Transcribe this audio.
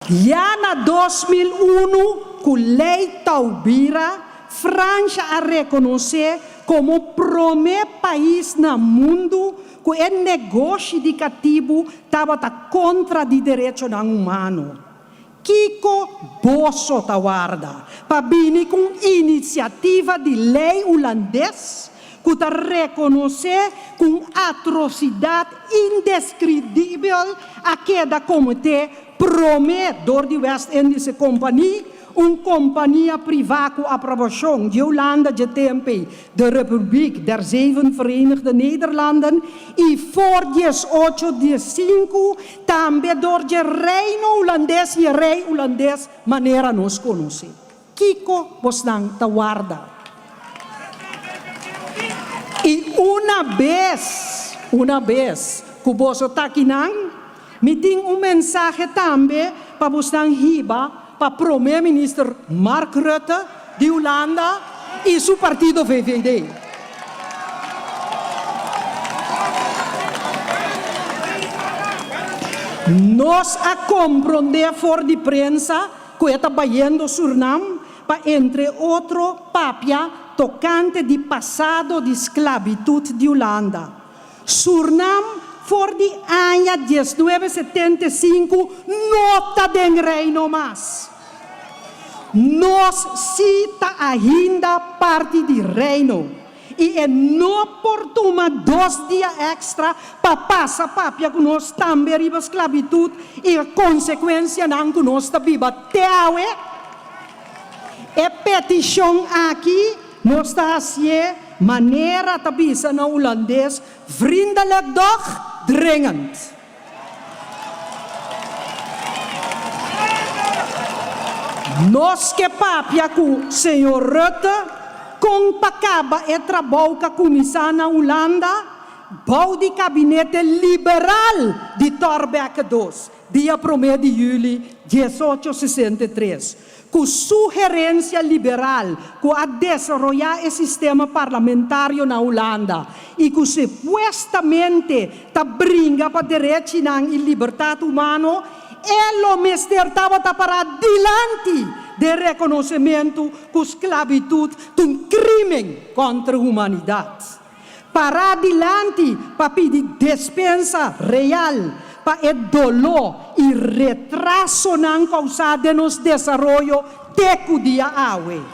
Já na 2001, com lei Taubira, França a reconhecer como o primeiro país no mundo que o negócio educativo estava contra os direitos humanos. Kiko Bosso Tawarda, para vir com iniciativa de lei holandês, que está reconhecer com atrocidade indescritível a cada comitê promete door de West-Indische Compagnie, uma companhia privada com aprovação de Holanda, de TMP, de Republiek der Zeven Verenigde Nederlanden, e voor 1815 também door de reino holandês e rei holandês, maneira nos conhece. Kiko Bosnang Tawarda. E uma vez, que você está aqui, me tem mensagem também para você hiba para o primeiro-ministro Mark Rutte de Holanda e seu partido VVD. Nós a compreender for de prensa que está bayendo Suriname para, entre outros, papia tocante de passado de esclavitud de Holanda. Suriname, for de ano 1975, nota de reino mais. Nós cita ainda parte do reino. E não por tomar 2 dias extra para passar papia que nós também riba esclavitud e a consequência não que nós está viva. E petição aqui, nós está assim, maneira de bisa na holandês, vriendelijk doch dringend. Nós que papia com o senhor Rutte, com pacaba e trabalho com a comissão na Holanda, bouw de gabinete liberal de Thorbecke II, dia 1 de julho de 1863. Com sugerência liberal, com a desenvolver o sistema parlamentário na Holanda e que supostamente está brinca para direitos e liberdade humana, ele mesmo estava para adiante de reconhecimento que a esclavitud é um crime contra a humanidade. Para adiante, para pedir dispensa real, para o dolor e retraso não causado no desenvolvimento de dia